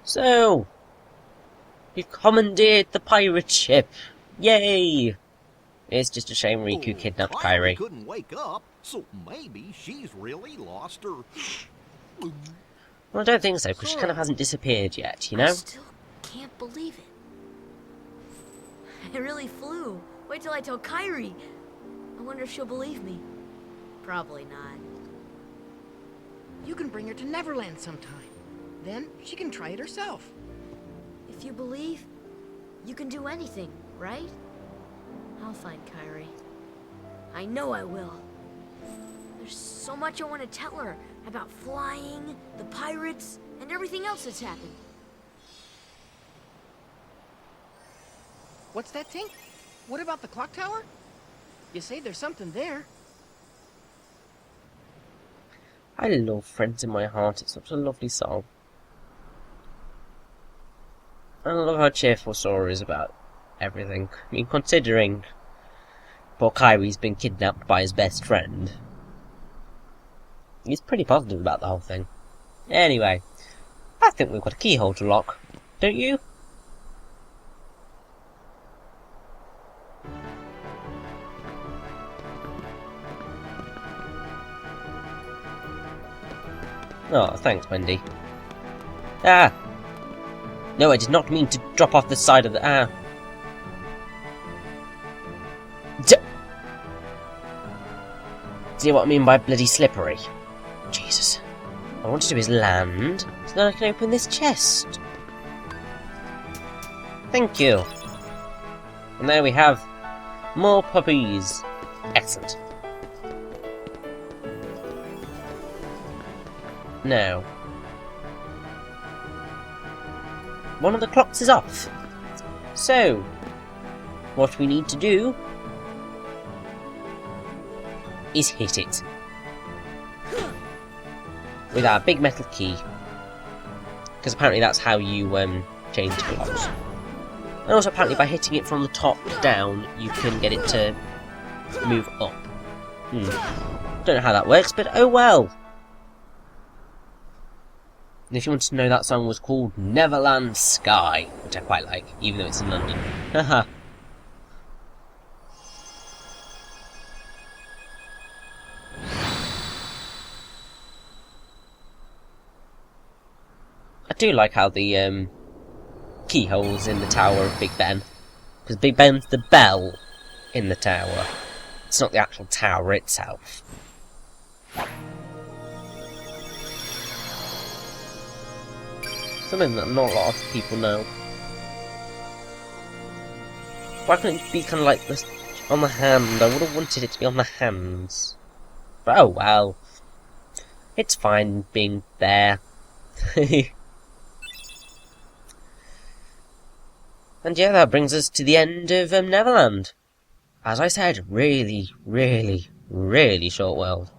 So, we've commandeered the pirate ship. Yay! It's just a shame Riku kidnapped Kairi. Couldn't wake up, so maybe she's really lost her. Well, I don't think so, because she kind of hasn't disappeared yet, you know? I still can't believe it. It really flew. Wait till I tell Kairi. I wonder if she'll believe me. Probably not. You can bring her to Neverland sometime. Then she can try it herself. If you believe, you can do anything, right? I'll find Kairi. I know I will. There's so much I want to tell her about flying, the pirates, and everything else that's happened. What's that, Tink? What about the clock tower? You say there's something there. I love Friends in My Heart, it's such a lovely song. I love how cheerful Sora is about everything. I mean, considering poor Kairi's been kidnapped by his best friend, he's pretty positive about the whole thing. Anyway, I think we've got a keyhole to lock, don't you? Oh, thanks, Wendy. Ah! No, I did not mean to drop off the side of the... Ah. See what I mean by bloody slippery? Jesus. What I want to do is land, so then I can open this chest. Thank you. And there we have more puppies. Excellent. Now, one of the clocks is off. So, what we need to do is hit it with our big metal key, because apparently that's how you change the clocks. And also apparently by hitting it from the top down, you can get it to move up. Don't know how that works, but oh well. And if you wanted to know, that song was called Neverland Sky, which I quite like, even though it's in London. Haha. I do like how the keyhole's in the tower of Big Ben, because Big Ben's the bell in the tower. It's not the actual tower itself. Something that not a lot of people know. Why couldn't it be kind of like this on the hand? I would have wanted it to be on the hands. But oh well. It's fine being there. And yeah, that brings us to the end of Neverland. As I said, really, really, really short world.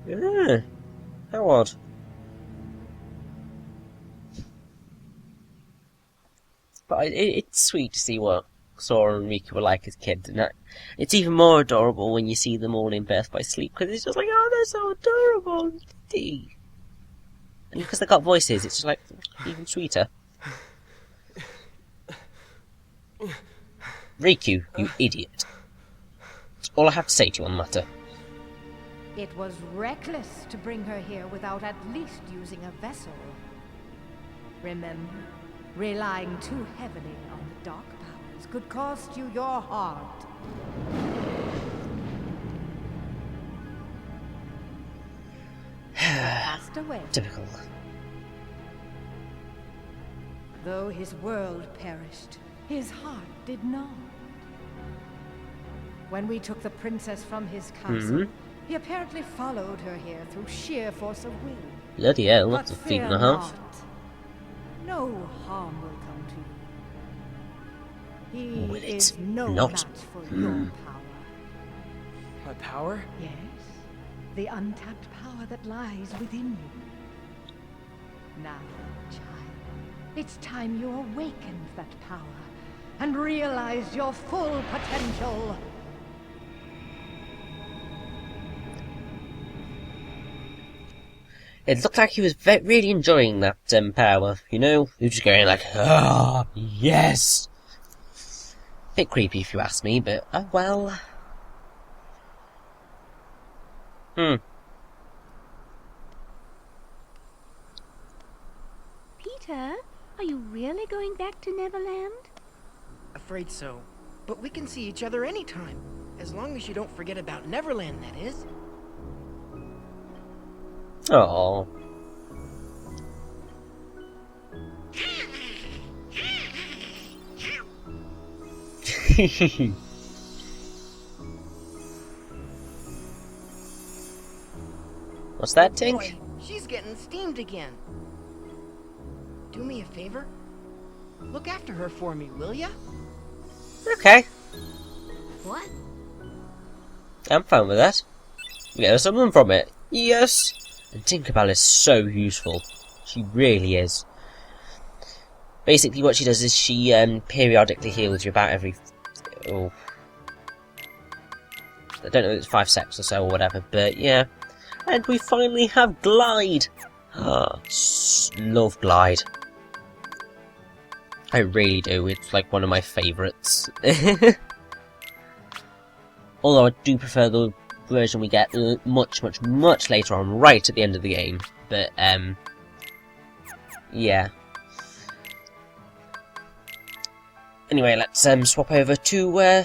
Yeah, how odd. But it's sweet to see what Sora and Riku were like as kids, and it's even more adorable when you see them all in Birth by Sleep, because it's just like, oh, they're so adorable. And because they've got voices, it's just like, even sweeter. Riku, you idiot. That's all I have to say to you on the matter. It was reckless to bring her here without at least using a vessel. Remember, relying too heavily on the dark powers could cost you your heart. Passed away. Typical. Though his world perished, his heart did not. When we took the princess from his castle, He apparently followed her here through sheer force of will. Bloody hell, that's a But feet and a fear half. not. No harm will come to you. He Will it is no not? match for your power. My power? Yes, the untapped power that lies within you. Now, child, it's time you awakened that power and realized your full potential. It looked like he was really enjoying that power, you know? He was just going like, ah, yes! Bit creepy if you ask me, but oh well. Peter, are you really going back to Neverland? Afraid so. But we can see each other anytime. As long as you don't forget about Neverland, that is. Oh. What's that, Tink? Boy, she's getting steamed again. Do me a favor. Look after her for me, will ya? Okay, What? I'm fine with that. We get something from it. Yes! And Tinkerbell is so useful. She really is. Basically what she does is she periodically heals you about every... Oh. I don't know if it's 5 seconds or so or whatever, but yeah. And we finally have Glide! Ah, love Glide. I really do, it's like one of my favourites. Although I do prefer the version we get much later on, right at the end of the game. But, yeah. Anyway, let's swap over to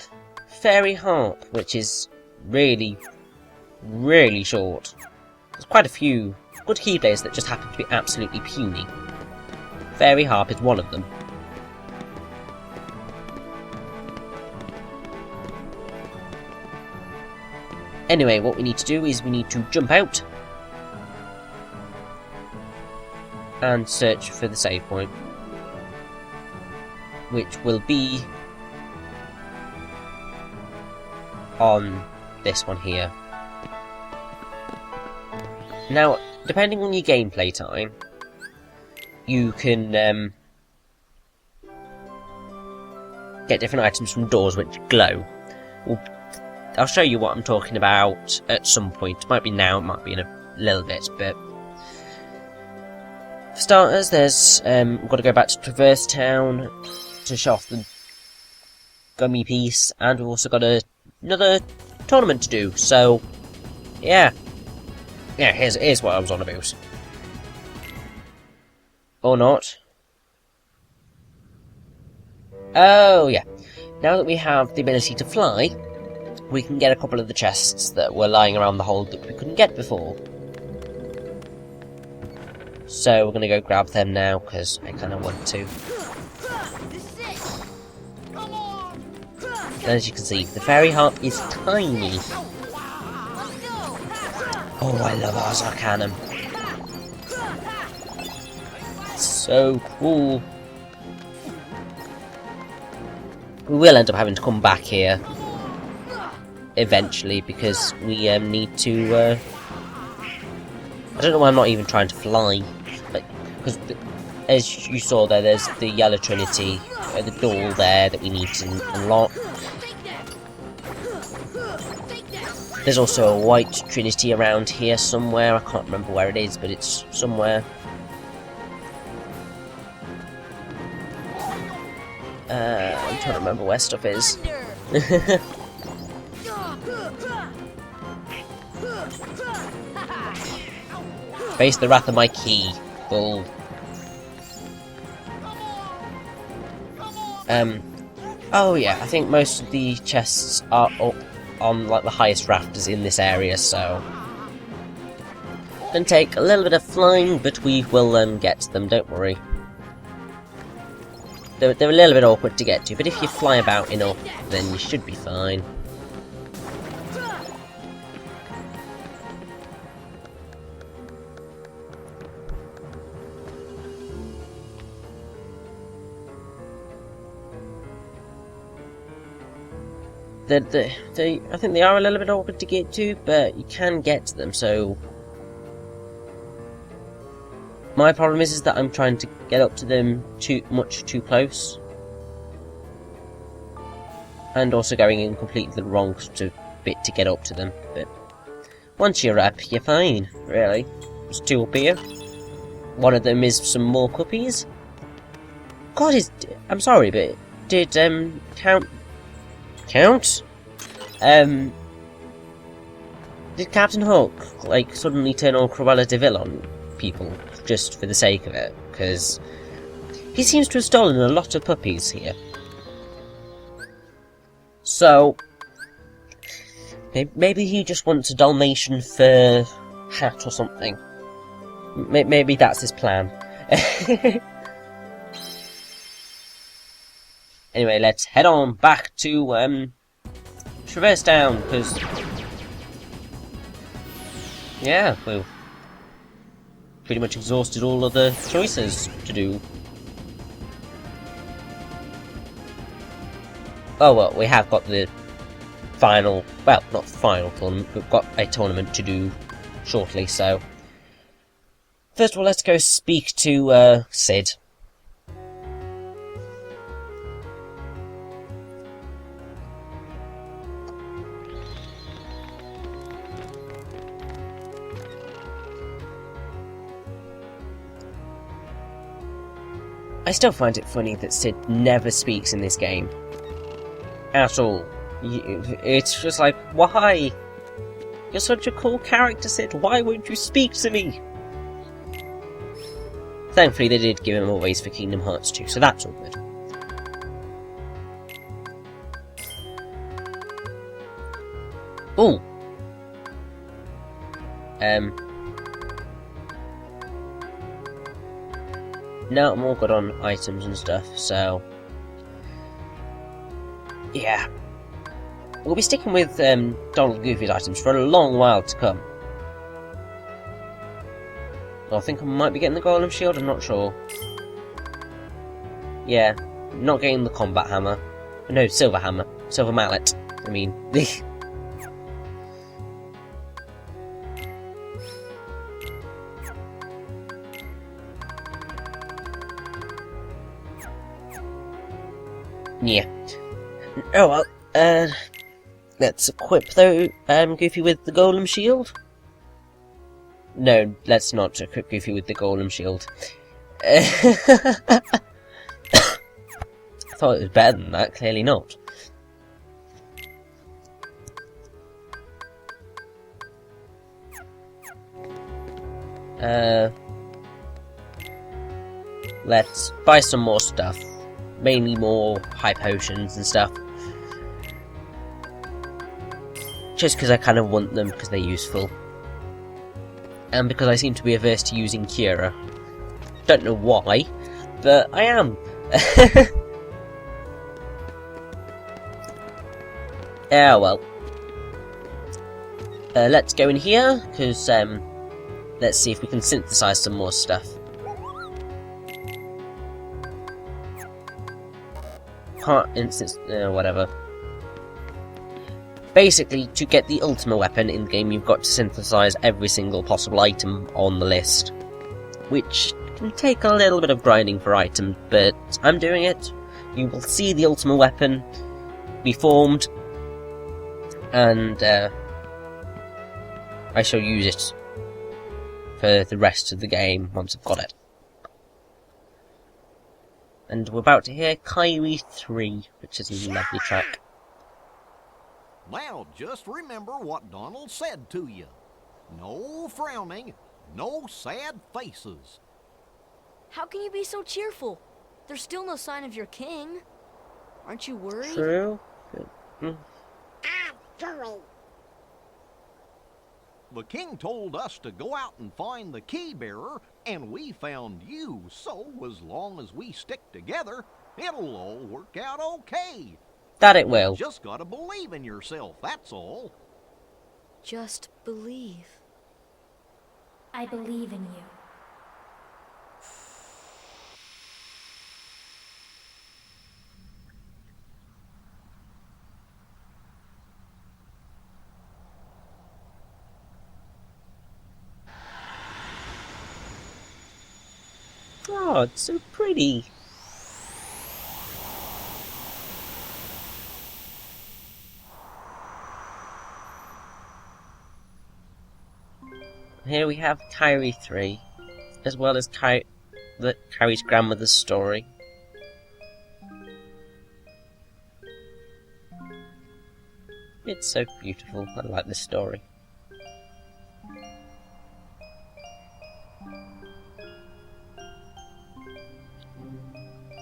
Fairy Harp, which is really short. There's quite a few good keyplays that just happen to be absolutely puny. Fairy Harp is one of them. Anyway, what we need to do is we need to jump out and search for the save point, which will be on this one here. Now, depending on your gameplay time, you can get different items from doors which glow. I'll show you what I'm talking about at some point. It might be now, it might be in a little bit, but... For starters, there's... we've got to go back to Traverse Town to show off the gummy piece, and we've also got another tournament to do, so... Yeah. Yeah, here's what I was on about. Or not. Oh, yeah. Now that we have the ability to fly, we can get a couple of the chests that were lying around the hold that we couldn't get before. So we're going to go grab them now, because I kind of want to. And as you can see, the Fairy Harp is tiny. Oh, I love Ars Arcanum. So cool. We will end up having to come back here eventually, because we need to I don't know why I'm not even trying to fly, but because as you saw there's the Yellow Trinity at the door there that we need to unlock. There's also a White Trinity around here somewhere. I can't remember where it is, but it's somewhere. I'm trying to remember where stuff is. Face the wrath of my key, bull. Oh yeah, I think most of the chests are up on like the highest rafters in this area, so it'll take a little bit of flying, but we will get to them, don't worry. They're a little bit awkward to get to, but if you fly about enough, then you should be fine. I think they are a little bit awkward to get to, but you can get to them, so... My problem is that I'm trying to get up to them much too close. And also going in completely the wrong sort of bit to get up to them, but... Once you're up, you're fine, really. There's two up here. One of them is some more cookies. God, I'm sorry, but did, Count? Did Captain Hook, like, suddenly turn all Cruella de Vil on people, just for the sake of it? Because he seems to have stolen a lot of puppies here. So, maybe he just wants a Dalmatian fur hat or something. Maybe that's his plan. Anyway, let's head on back to, Traverse Town, because... Yeah, we've pretty much exhausted all of the choices to do. Oh well, we have got the final... Well, not final tournament, we've got a tournament to do shortly, so... First of all, let's go speak to, Sid. I still find it funny that Sid never speaks in this game. At all. It's just like, why? You're such a cool character, Sid, why won't you speak to me? Thankfully they did give him a voice for Kingdom Hearts 2, so that's all good. Ooh! No, I'm all good on items and stuff, so... Yeah. We'll be sticking with Donald and Goofy's items for a long while to come. I think I might be getting the Golem Shield, I'm not sure. Yeah, not getting the Combat Hammer. No, Silver Hammer. Silver Mallet, I mean. Yeah. Oh well, let's equip though, Goofy with the Golem Shield. No, let's not equip Goofy with the Golem Shield. I thought it was better than that, clearly not. Let's buy some more stuff. Mainly more high potions and stuff. Just because I kind of want them, because they're useful. And because I seem to be averse to using Cura. Don't know why, but I am. Yeah, well. Let's go in here, because, let's see if we can synthesize some more stuff. Can't instance, whatever. Basically, to get the ultimate weapon in the game, you've got to synthesize every single possible item on the list. Which can take a little bit of grinding for items, but I'm doing it. You will see the ultimate weapon be formed, and I shall use it for the rest of the game once I've got it. And we're about to hear Kairi 3, which is a lovely track. Now, just remember what Donald said to you. No frowning, no sad faces. How can you be so cheerful? There's still no sign of your king. Aren't you worried? True. The king told us to go out and find the key bearer, and we found you. So, as long as we stick together, it'll all work out okay. That it will. Just gotta believe in yourself, that's all. Just believe. I believe in you. Oh, it's so pretty. Here we have Kairi 3, as well as Kairi's grandmother's story. It's so beautiful. I like this story.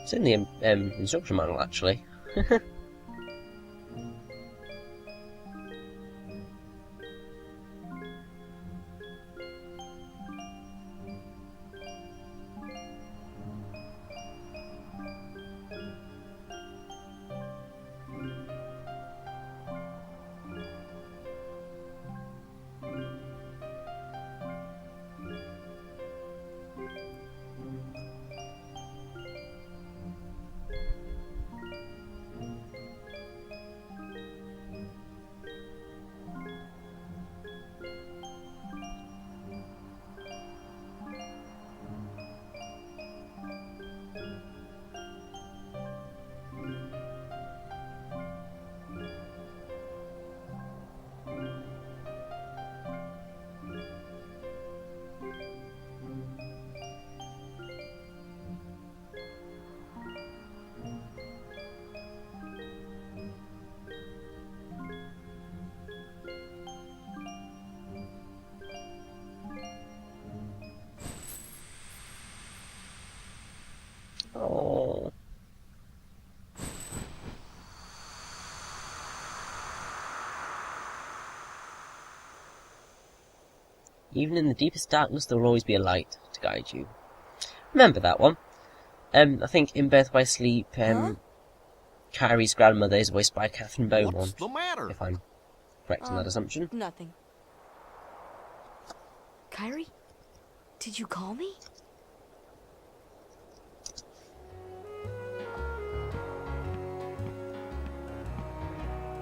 It's in the instruction manual, actually. Oh. Even in the deepest darkness, there will always be a light to guide you. Remember that one. I think in Birth by Sleep, Kairi's grandmother is voiced by Catherine Beaumont. What's the matter? If I'm correct in that assumption. Nothing. Kairi? Did you call me?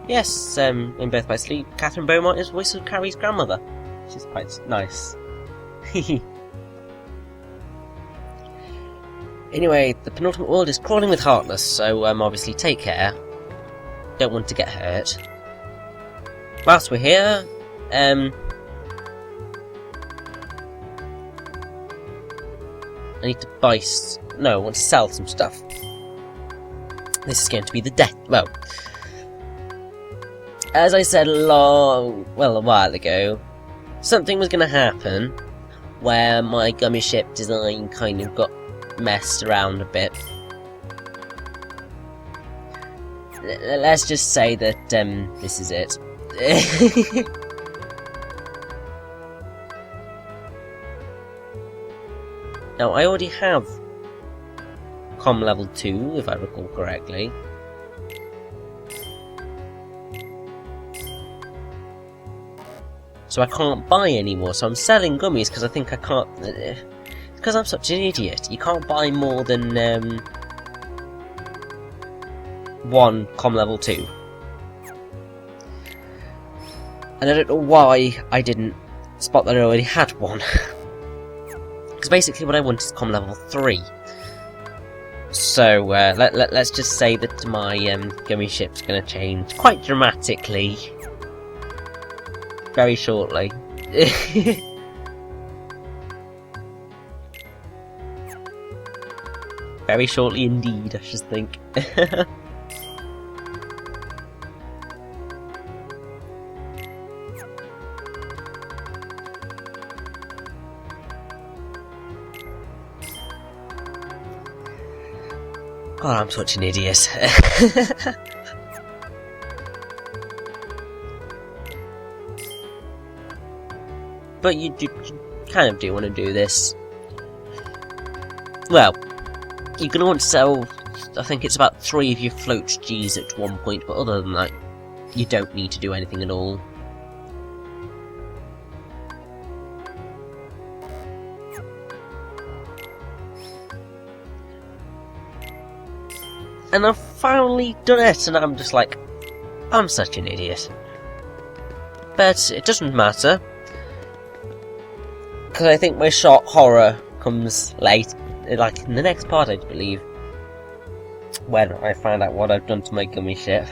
Yes, in Birth by Sleep, Catherine Beaumont is voice of Kairi's grandmother, which is quite nice. Anyway, the penultimate world is crawling with Heartless, so obviously take care. Don't want to get hurt. Whilst we're here, I need to buy... No, I want to sell some stuff. This is going to be the death... Well... As I said a while ago, something was going to happen where my gummy ship design kind of got messed around a bit. Let's just say that this is it. Now, I already have comm level 2, if I recall correctly. So I can't buy anymore, so I'm selling gummies because I think I can't... Because I'm such an idiot. You can't buy more than one comm level 2. And I don't know why I didn't spot that I already had one. Because basically what I want is comm level 3. So let's just say that my gummy ship's going to change quite dramatically. Very shortly. Very shortly indeed, I should think. God, I'm such an idiot. But you kind of do want to do this. Well, you're going to want to sell, I think it's about 3 of your float Gs at one point, but other than that, you don't need to do anything at all. And I've finally done it, and I'm just like, I'm such an idiot. But it doesn't matter. Because I think my shock horror comes late, like, in the next part, I believe, when I find out what I've done to my gummy ship.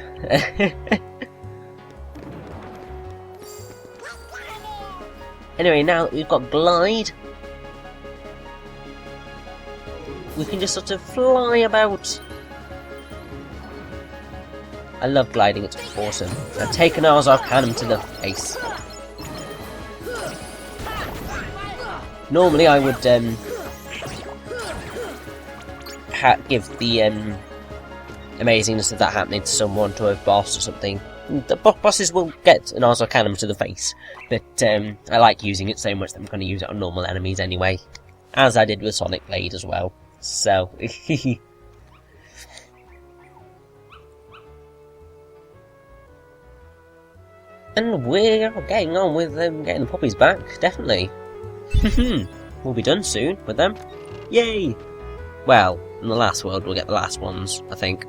Anyway, now that we've got Glide, we can just sort of fly about. I love gliding, it's awesome. I've taken ours off cannon to the face. Normally I would give the amazingness of that happening to someone, to a boss or something. The bosses will get an Arzo cannon to the face, but I like using it so much that I'm going to use it on normal enemies anyway, as I did with Sonic Blade as well. So, and we're getting on with getting the puppies back, definitely. We'll be done soon with them. Yay! Well, in the last world we'll get the last ones, I think.